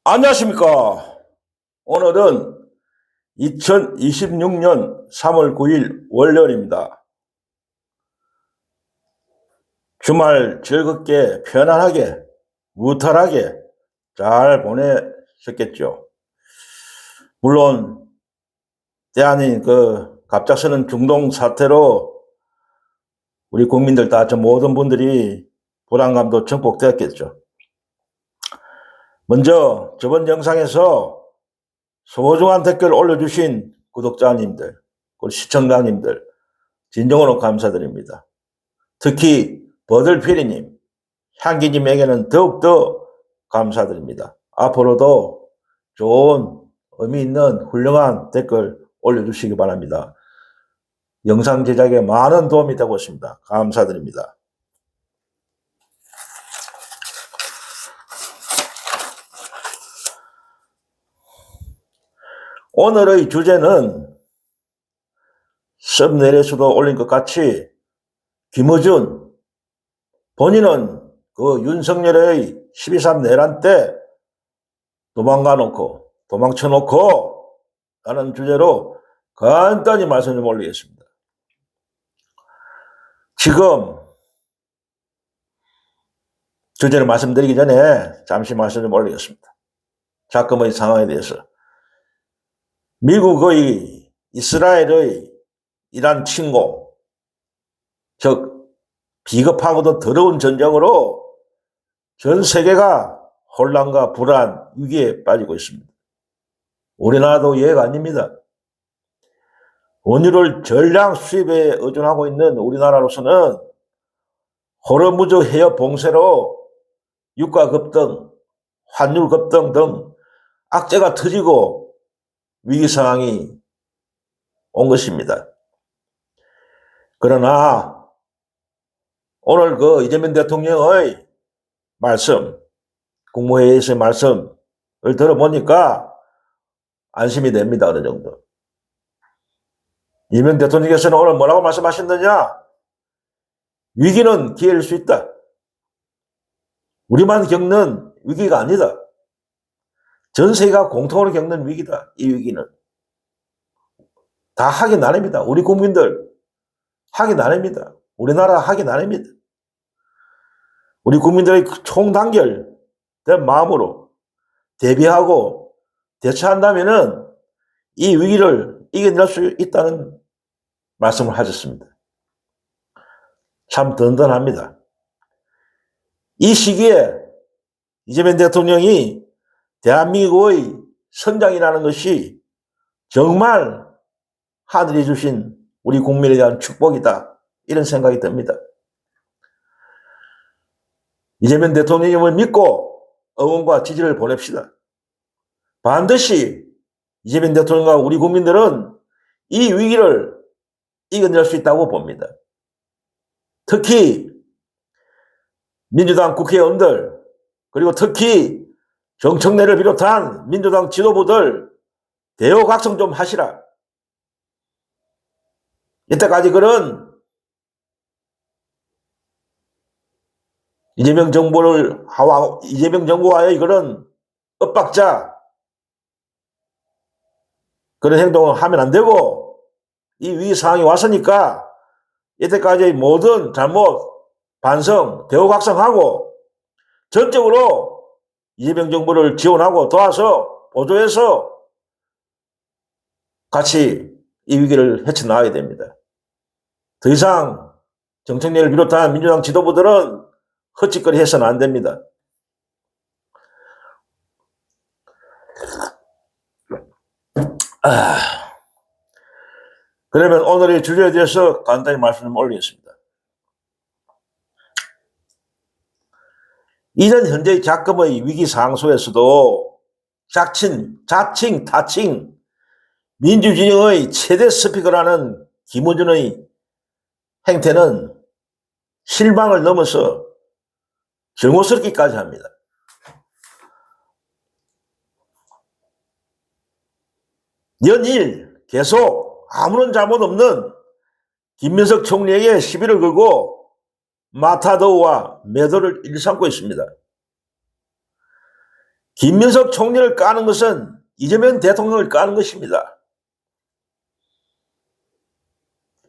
안녕하십니까. 오늘은 2026년 3월 9일 월요일입니다. 주말 즐겁게 편안하게 무탈하게 잘 보내셨겠죠. 물론 때 아닌 갑작스런 중동 사태로 우리 국민들 다 모든 분들이 불안감도 증폭되었겠죠. 먼저 저번 영상에서 소중한 댓글 올려주신 구독자님들, 그리고 시청자님들 진정으로 감사드립니다. 특히 버들피리님, 향기님에게는 더욱더 감사드립니다. 앞으로도 좋은 의미 있는 훌륭한 댓글 올려주시기 바랍니다. 영상 제작에 많은 도움이 되고 있습니다. 감사드립니다. 오늘의 주제는 썸네일에서도 올린 것 같이 김어준 본인은 윤석열의 12.3 내란 때 도망쳐놓고 라는 주제로 간단히 말씀 좀 올리겠습니다. 지금 주제를 말씀드리기 전에 잠시 말씀 좀 올리겠습니다. 자금의 상황에 대해서. 미국의 이스라엘의 이란 침공, 즉 비겁하고도 더러운 전쟁으로 전 세계가 혼란과 불안, 위기에 빠지고 있습니다. 우리나라도 예가 아닙니다. 원유를 전량 수입에 의존하고 있는 우리나라로서는 호르무즈 해협 봉쇄로 유가 급등, 환율 급등 등 악재가 터지고 위기 상황이 온 것입니다. 그러나 오늘 이재명 대통령의 말씀, 국무회의에서의 말씀을 들어보니까 안심이 됩니다. 어느 정도. 이재명 대통령께서는 오늘 뭐라고 말씀하셨느냐? 위기는 기회일 수 있다. 우리만 겪는 위기가 아니다. 전 세계가 공통으로 겪는 위기다. 이 위기는. 다 하기 나름이다. 우리 국민들 하기 나름이다. 우리나라 하기 나름이다. 우리 국민들의 총단결된 마음으로 대비하고 대처한다면은 이 위기를 이겨낼 수 있다는 말씀을 하셨습니다. 참 든든합니다. 이 시기에 이재명 대통령이 대한민국의 성장이라는 것이 정말 하늘이 주신 우리 국민에 대한 축복이다. 이런 생각이 듭니다. 이재명 대통령님을 믿고 응원과 지지를 보냅시다. 반드시 이재명 대통령과 우리 국민들은 이 위기를 이겨낼 수 있다고 봅니다. 특히 민주당 국회의원들, 그리고 특히 정청래를 비롯한 민주당 지도부들 대우각성 좀 하시라. 이때까지 그런 이재명 정부와의 그런 엇박자, 그런 행동을 하면 안 되고, 이 위기 상황이 왔으니까 이때까지의 모든 잘못, 반성, 대우각성하고 전적으로 이재명 정부를 지원하고 도와서 보조해서 같이 이 위기를 헤쳐나가야 됩니다. 더 이상 정청래를 비롯한 민주당 지도부들은 헛짓거리 해서는 안 됩니다. 그러면 오늘의 주제에 대해서 간단히 말씀 좀 올리겠습니다. 이런 현재의 자금의 위기 상황 속에서도 자칭, 타칭, 민주진영의 최대 스피커라는 김어준의 행태는 실망을 넘어서 정오스럽기까지 합니다. 연일 계속 아무런 잘못 없는 김민석 총리에게 시비를 걸고 마타도우와 매도를 일삼고 있습니다. 김민석 총리를 까는 것은 이재명 대통령을 까는 것입니다.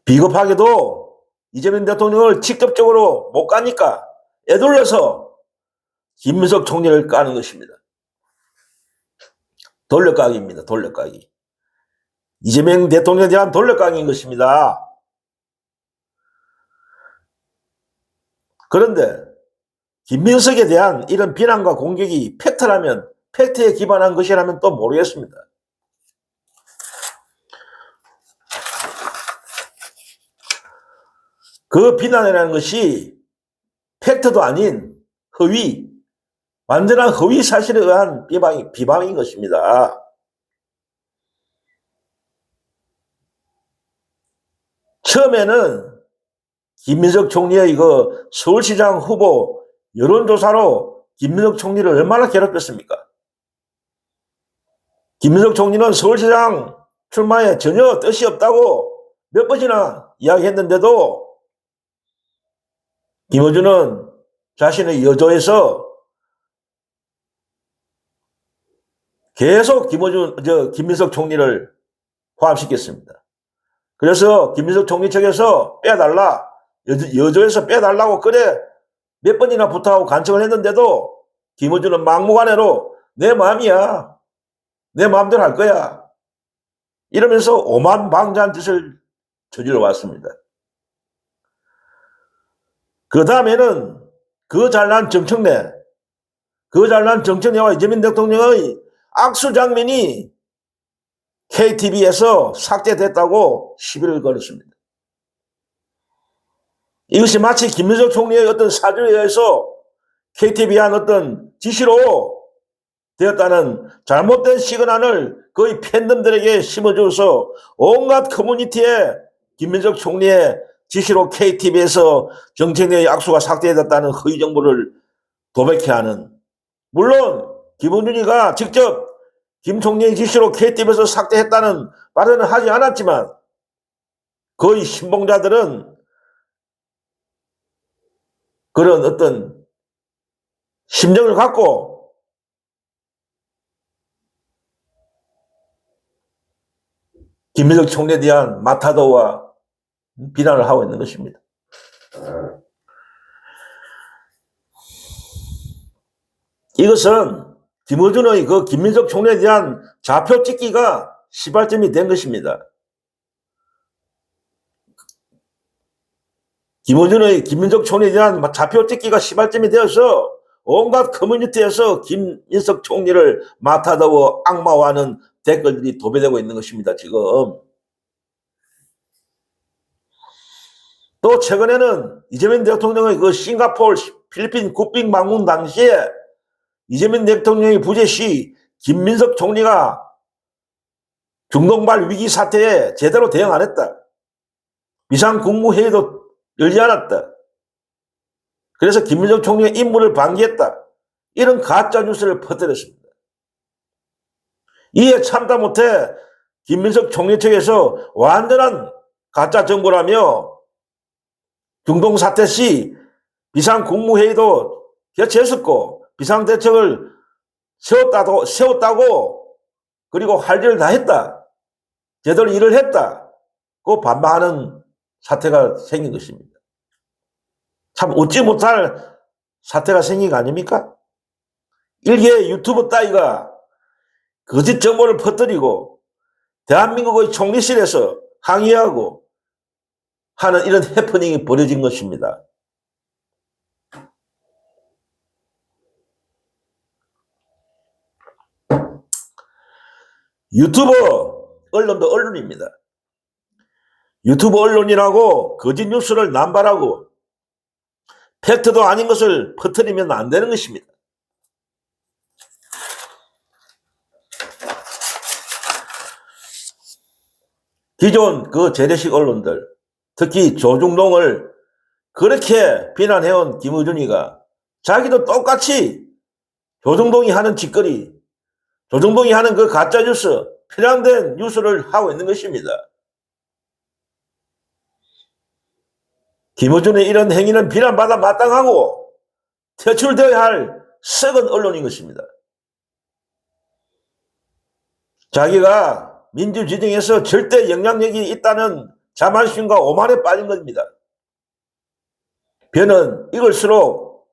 비겁하게도 이재명 대통령을 직접적으로 못 까니까 애둘러서 김민석 총리를 까는 것입니다. 돌려까기입니다. 돌려까기. 이재명 대통령에 대한 돌려까기인 것입니다. 그런데 김민석에 대한 이런 비난과 공격이 팩트라면, 팩트에 기반한 것이라면 또 모르겠습니다. 그 비난이라는 것이 팩트도 아닌 허위, 완전한 허위 사실에 의한 비방인 것입니다. 처음에는 김민석 총리의 그 서울시장 후보 여론조사로 김민석 총리를 얼마나 괴롭혔습니까? 김민석 총리는 서울시장 출마에 전혀 뜻이 없다고 몇 번이나 이야기했는데도 김어준은 자신의 여조에서 계속 김민석 총리를 포함시켰습니다. 그래서 김민석 총리 측에서 빼달라, 여조에서 빼달라고 그래 몇 번이나 부탁하고 간청을 했는데도 김어준은 막무가내로 내 마음이야, 내 마음대로 할 거야 이러면서 오만방자한 짓을 저질러 왔습니다. 그 다음에는 그 잘난 정청래와 이재명 대통령의 악수 장면이 KTV에서 삭제됐다고 시비를 걸었습니다. 이것이 마치 김민석 총리의 어떤 사주에 의해서 KTV에 한 어떤 지시로 되었다는 잘못된 시그널을 거의 팬덤들에게 심어주어서 온갖 커뮤니티에 김민석 총리의 지시로 KTV에서 정청래의 악수가 삭제됐다는 허위 정보를 도배케 하는, 물론 김원준이가 직접 김 총리의 지시로 KTV에서 삭제했다는 발언은 하지 않았지만 거의 신봉자들은 그런 어떤 심정을 갖고 김민석 총리에 대한 마타도와 비난을 하고 있는 것입니다. 이것은 김어준의 그 김민석 총리에 대한 좌표 찍기가 시발점이 된 것입니다. 김어준의 김민석 총리에 대한 좌표 찍기가 시발점이 되어서 온갖 커뮤니티에서 김민석 총리를 마타도와 악마화하는 댓글들이 도배되고 있는 것입니다. 지금 또 최근에는 이재명 대통령의 그 싱가포르 필리핀 국빈 방문 당시에 이재명 대통령의 부재 시 김민석 총리가 중동발 위기 사태에 제대로 대응 안 했다. 비상국무회의도 열지 않았다. 그래서 김민석 총리의 임무를 방기했다. 이런 가짜 뉴스를 퍼뜨렸습니다. 이에 참다 못해 김민석 총리 측에서 완전한 가짜 정보라며 중동 사태 시 비상국무회의도 개최했었고 비상대책을 세웠다고 그리고 할 일을 다 했다. 제대로 일을 했다고 반박하는 사태가 생긴 것입니다. 참 웃지 못할 사태가 생긴 거 아닙니까? 일개 유튜브 따위가 거짓 정보를 퍼뜨리고 대한민국의 총리실에서 항의하고 하는 이런 해프닝이 벌어진 것입니다. 유튜브 언론도 언론입니다. 유튜브 언론이라고 거짓 뉴스를 남발하고 팩트도 아닌 것을 퍼뜨리면 안 되는 것입니다. 기존 그 재래식 언론들, 특히 조중동을 그렇게 비난해온 김어준이가 자기도 똑같이 조중동이 하는 짓거리, 조중동이 하는 그 가짜 뉴스, 편향된 뉴스를 하고 있는 것입니다. 김어준의 이런 행위는 비난받아 마땅하고 퇴출되어야 할 썩은 언론인 것입니다. 자기가 민주지정에서 절대 영향력이 있다는 자만심과 오만에 빠진 겁니다. 변은 이럴수록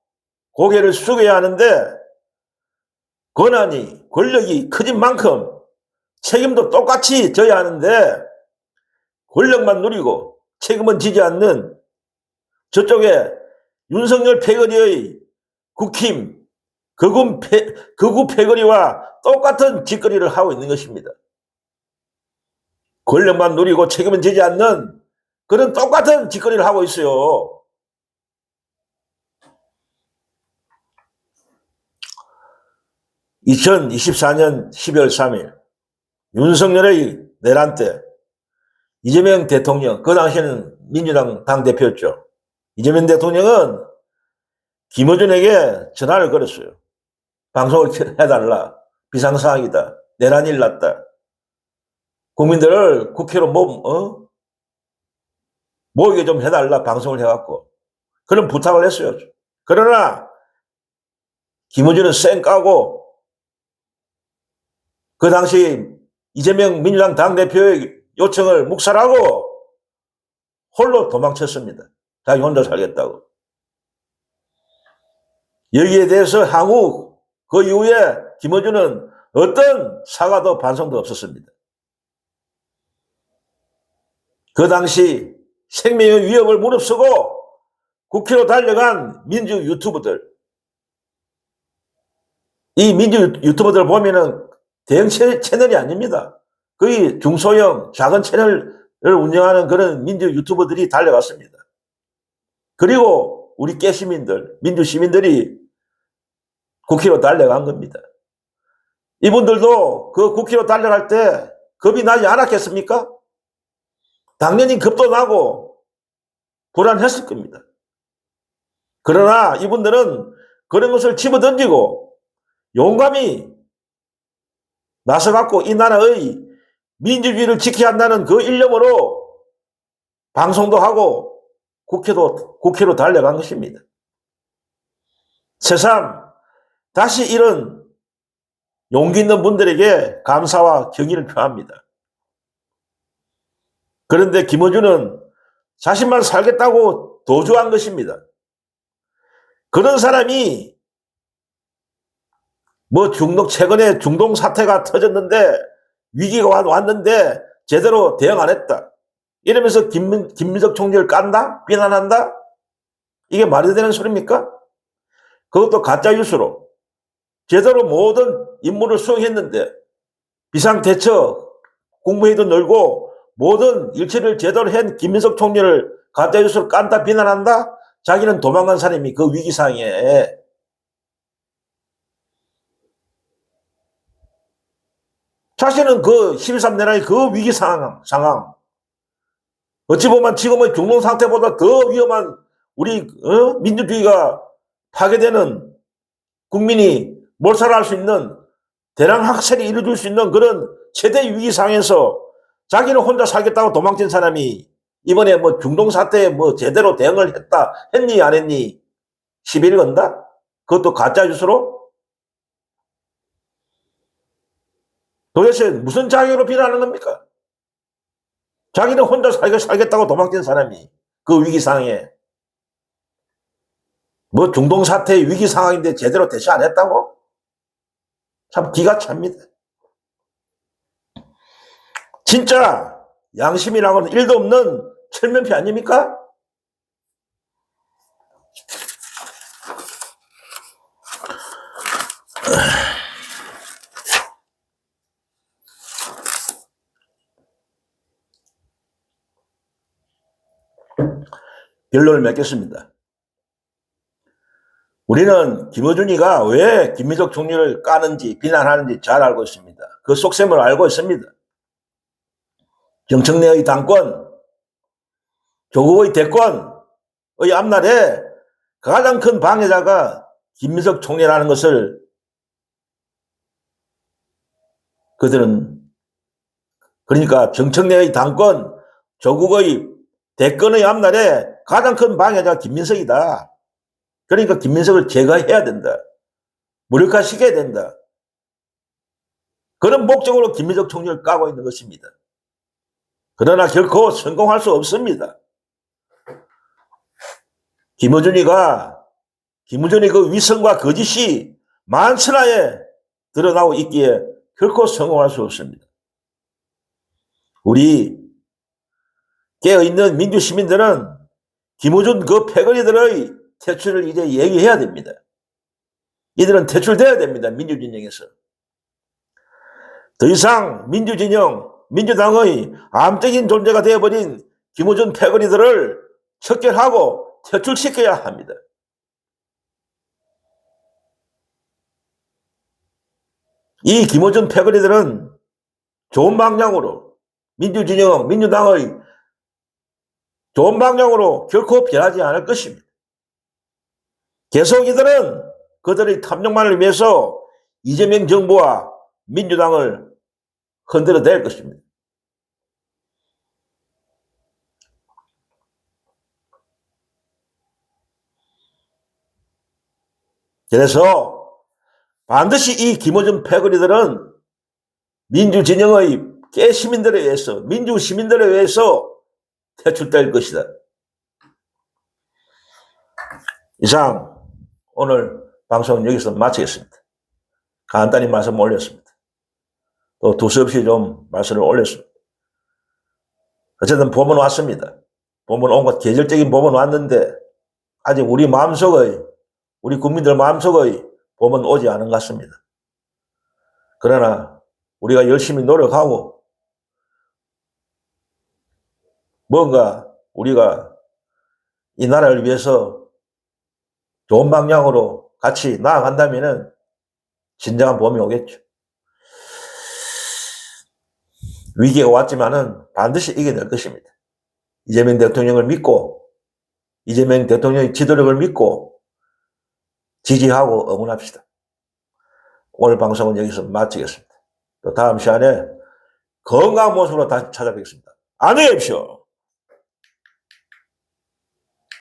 고개를 숙여야 하는데 권한이 권력이 커진 만큼 책임도 똑같이 져야 하는데 권력만 누리고 책임은 지지 않는 저쪽에 윤석열 패거리의 국힘 극우 패거리와 똑같은 짓거리를 하고 있는 것입니다. 권력만 누리고 책임은 지지 않는 그런 똑같은 짓거리를 하고 있어요. (2024년 12월 3일) 윤석열의 내란 때 이재명 대통령, 그 당시에는 민주당 당대표였죠. 이재명 대통령은 김어준에게 전화를 걸었어요. 방송을 해달라. 비상사항이다. 내란이 일났다. 국민들을 국회로 모이게 좀 해달라. 방송을 해갖고. 그런 부탁을 했어요. 그러나 김어준은 쌩 까고 그 당시 이재명 민주당 당대표의 요청을 묵살하고 홀로 도망쳤습니다. 자기 혼자 살겠다고. 여기에 대해서 향후 그 이후에 김어준은 어떤 사과도 반성도 없었습니다. 그 당시 생명의 위협을 무릅쓰고 국회로 달려간 민주 유튜버들, 이 민주 유튜버들 보면은 대형 채널이 아닙니다. 거의 중소형 작은 채널을 운영하는 그런 민주 유튜버들이 달려갔습니다. 그리고 우리 깨시민들, 민주 시민들이 국회로 달려간 겁니다. 이분들도 그 국회로 달려갈 때 겁이 나지 않았겠습니까? 당연히 겁도 나고 불안했을 겁니다. 그러나 이분들은 그런 것을 집어던지고 용감히 나서갖고 이 나라의 민주주의를 지켜야 한다는 그 일념으로 방송도 하고 국회로 달려간 것입니다. 새삼 다시 이런 용기 있는 분들에게 감사와 경의를 표합니다. 그런데 김어준은 자신만 살겠다고 도주한 것입니다. 그런 사람이 최근에 중동 사태가 터졌는데 위기가 왔는데 제대로 대응 안 했다. 이러면서 김민석 총리를 깐다? 비난한다? 이게 말이 되는 소리입니까? 그것도 가짜뉴스로 제대로 모든 임무를 수행했는데 비상대처 국무회의도 열고 모든 일처리를 제대로 한 김민석 총리를 가짜뉴스로 깐다? 비난한다? 자기는 도망간 사람이 그 위기상에 자신은 그 13내란의 그 위기 상황, 어찌 보면 지금의 중동 상태보다 더 위험한 우리 민주주의가 파괴되는 국민이 몰살할 수 있는 대량 학살이 이루어질 수 있는 그런 최대 위기 상황에서 자기는 혼자 살겠다고 도망친 사람이 이번에 중동 사태에 제대로 대응을 했니 안 했니 시비를 건다? 그것도 가짜 뉴스로? 도대체 무슨 자격으로 비난하는 겁니까? 자기는 혼자 살겠다고 도망친 사람이 그 위기 상황에 중동 사태의 위기 상황인데 제대로 대처 안 했다고? 참 기가 찹니다. 진짜 양심이라고는 1도 없는 철면피 아닙니까? 결론을 맺겠습니다. 우리는 김어준이가 왜 김민석 총리를 까는지 비난하는지 잘 알고 있습니다. 그 속셈을 알고 있습니다. 정청래의 당권, 조국의 대권의 앞날에 가장 큰 방해자가 김민석 총리라는 것을 그들은, 그러니까 정청래의 당권, 조국의 대권의 앞날에 가장 큰 방해자가 김민석이다. 그러니까 김민석을 제거해야 된다. 무력화시켜야 된다. 그런 목적으로 김민석 총리를 까고 있는 것입니다. 그러나 결코 성공할 수 없습니다. 김어준이 그 위선과 거짓이 만천하에 드러나고 있기에 결코 성공할 수 없습니다. 우리 깨어있는 민주시민들은 김어준 그 패거리들의 퇴출을 이제 얘기해야 됩니다. 이들은 퇴출돼야 됩니다. 민주진영에서. 더 이상 민주당의 암적인 존재가 되어버린 김어준 패거리들을 척결하고 퇴출시켜야 합니다. 이 김어준 패거리들은 좋은 방향으로 민주당의 좋은 방향으로 결코 변하지 않을 것입니다. 계속 이들은 그들의 탐욕만을 위해서 이재명 정부와 민주당을 흔들어 댈 것입니다. 그래서 반드시 이 김어준 패거리들은 민주진영의 깨시민들에 의해서, 민주시민들에 의해서 퇴출될 것이다. 이상 오늘 방송은 여기서 마치겠습니다. 간단히 말씀 올렸습니다. 또 두서없이 좀 말씀을 올렸습니다. 어쨌든 봄은 왔습니다. 봄은 온 것, 계절적인 봄은 왔는데 아직 우리 국민들 마음속의 봄은 오지 않은 것 같습니다. 그러나 우리가 열심히 노력하고 뭔가 우리가 이 나라를 위해서 좋은 방향으로 같이 나아간다면 진정한 봄이 오겠죠. 위기가 왔지만은 반드시 이겨낼 것입니다. 이재명 대통령을 믿고, 이재명 대통령의 지도력을 믿고 지지하고 응원합시다. 오늘 방송은 여기서 마치겠습니다. 또 다음 시간에 건강한 모습으로 다시 찾아뵙겠습니다. 안녕히 계십시오.